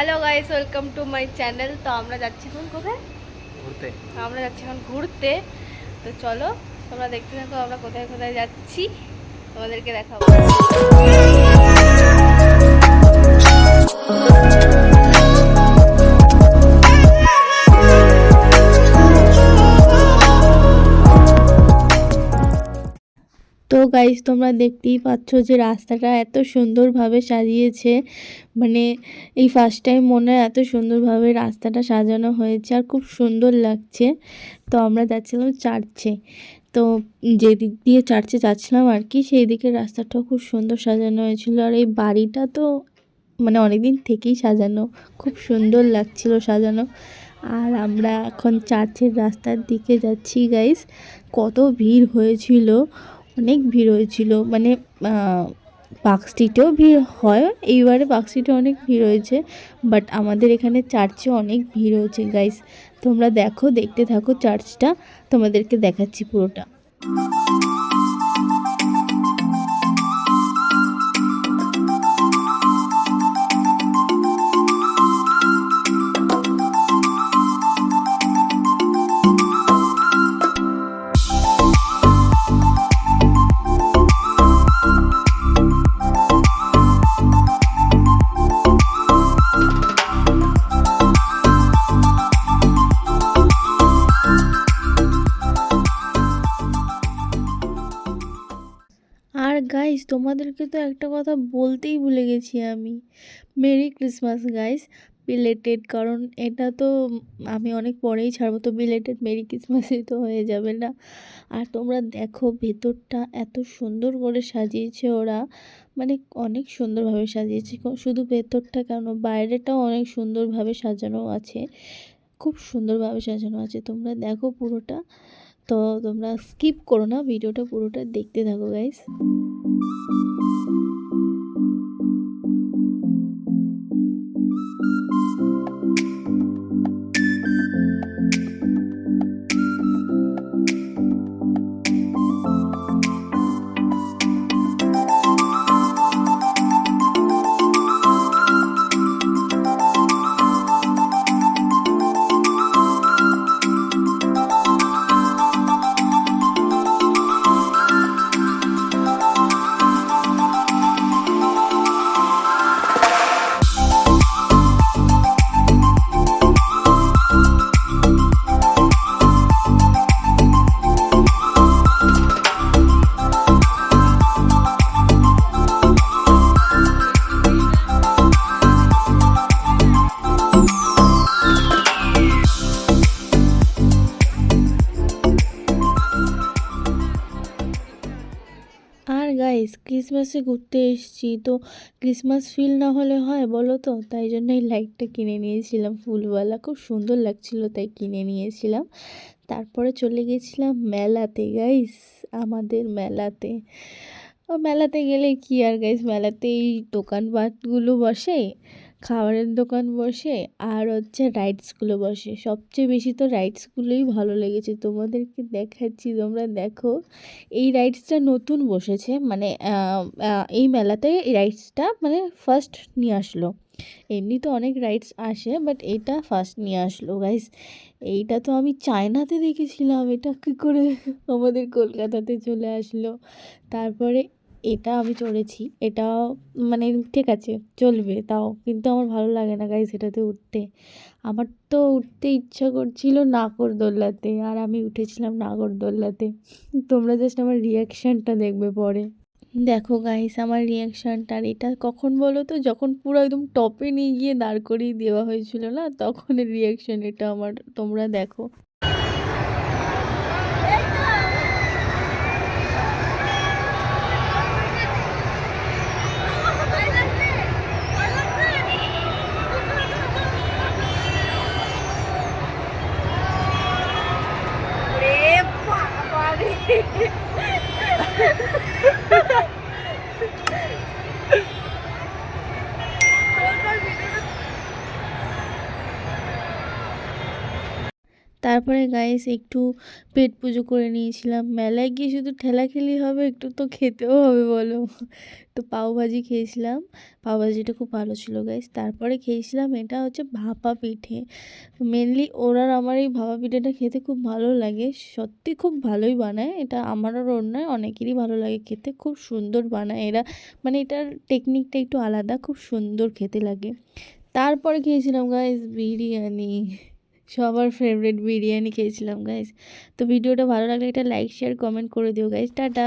Hello guys, welcome to my channel. তো আমরা যাচ্ছি এখন কোথায় ঘুরতে। আমরা যাচ্ছি এখন ঘুরতে। তো চলো তোমরা দেখতে থাকো আমরা কোথায় কোথায় যাচ্ছি, তোমাদেরকে দেখাবো। তো গাইস, তোমরা দেখতেই পাচ্ছ যে রাস্তাটা এত সুন্দরভাবে সাজিয়েছে। মানে এই ফার্স্ট টাইম মনে হয় এত সুন্দরভাবে রাস্তাটা সাজানো হয়েছে আর খুব সুন্দর লাগছে। তো আমরা যাচ্ছিলাম চার্চে। তো যে দিক দিয়ে চার্চে যাচ্ছিলাম আর কি, সেই দিকের রাস্তাটাও খুব সুন্দর সাজানো হয়েছিল। আর এই বাড়িটা তো মানে অনেকদিন থেকেই সাজানো, খুব সুন্দর লাগছিল সাজানো। আর আমরা এখন চার্চের রাস্তার দিকে যাচ্ছি গাইস। কত ভিড় হয়েছিল, অনেক ভিড় হয়েছিল। মানে পার্ক স্ট্রিটেও ভিড় হয়, এইবারে পার্ক স্ট্রিটে অনেক ভিড় হয়েছে, বাট আমাদের এখানে চার্চে অনেক ভিড় হয়েছে গাইস। তোমরা দেখো, দেখতে থাকো চার্চটা, তোমাদেরকে দেখাচ্ছি পুরোটা। আর গাইস, তোমাদেরকে তো একটা কথা বলতেই ভুলে গেছি আমি। Merry Christmas guys, belated. কারণ এটা তো আমি অনেক পরেই ছাড়বো, তো বিলেটেড মেরি ক্রিসমাসই তো হয়ে যাবে না। আর তোমরা দেখো ভেতরটা এত সুন্দর করে সাজিয়েছে ওরা, মানে অনেক সুন্দরভাবে সাজিয়েছে। শুধু ভেতরটা কেন, বাইরেটাও অনেক সুন্দরভাবে সাজানো আছে, খুব সুন্দরভাবে সাজানো আছে। তোমরা দেখো পুরোটা। তো তোমরা স্কিপ করো না, ভিডিওটা পুরোটা দেখতে থাকো গাইস। আর গাইস, ক্রিসমাসে ঘুরতে এসেছি, তো ক্রিসমাস ফিল না হলে হয় বলো? তো তাই জন্য এই লাইটটা কিনে নিয়েছিলাম ফুলওয়ালা, খুব সুন্দর লাগছিল তাই কিনে নিয়েছিলাম। তারপরে চলে গেছিলাম মেলাতে গাইস, আমাদের মেলাতে। ও মেলাতে গেলে কি আর গাইস, মেলাতে এই দোকানপাটগুলো বসে, খাবারের দোকান বসে, আর হচ্ছে রাইডসগুলো বসে। সবচেয়ে বেশি তো রাইডসগুলোই ভালো লেগেছে, তোমাদেরকে দেখাচ্ছি, তোমরা দেখো। এই রাইডসটা নতুন বসেছে, মানে এই মেলাতে এই রাইডসটা মানে ফার্স্ট নিয়ে আসলো। এমনি তো অনেক রাইডস আসে, বাট এটা ফার্স্ট নিয়ে আসলো গাইস। এইটা তো আমি চায়নাতে দেখেছিলাম, এটা কী করে আমাদের কলকাতাতে চলে আসলো। তারপরে এটা আমি চড়েছি, এটাও মানে ঠিক আছে, চলবে, তাও কিন্তু আমার ভালো লাগে না গাইস এটাতে উঠতে। আমার তো উঠতে ইচ্ছা করছিল নাগরদোল্লাতে, আর আমি উঠেছিলাম নাগরদোল্লাতে। তোমরা জাস্ট আমার রিয়াকশানটা দেখবে পরে। দেখো গাইস আমার রিয়াকশানটা। আর এটা কখন বলো তো, যখন পুরো একদম টপে নিয়ে গিয়ে দাঁড় করিয়ে দেওয়া হয়েছিল না, তখনের রিয়াকশান এটা আমার, তোমরা দেখো। তারপরে গাইস একটু পেট পুজো করে নিয়েছিলাম। মেলায় গিয়ে শুধু ঠেলাঠেলি হবে, একটু তো খেতেও হবে বলো। তো পাওভাজি খেয়েছিলাম। পাওভাজিটা খুব ভালো ছিল গাইস। তারপরে খেয়েছিলাম এটা হচ্ছে ভাপা পিঠে। মেনলি ওর আর আমার এই ভাপা পিঠেটা খেতে খুব ভালো লাগে। সত্যি খুব ভালোই বানায়। এটা আমার আর ওর নয়, অনেকেরই ভালো লাগে খেতে। খুব সুন্দর বানায় এরা। মানে এটার টেকনিকটা একটু আলাদা, খুব সুন্দর খেতে লাগে। তারপরে খেয়েছিলাম গাইস বিরিয়ানি। সবার ফেভারিট বিরিয়ানি খেয়েছিলাম গাইস। তো ভিডিওটা ভালো লাগলে একটা লাইক, শেয়ার, কমেন্ট করে দিও গাইস। টাটা।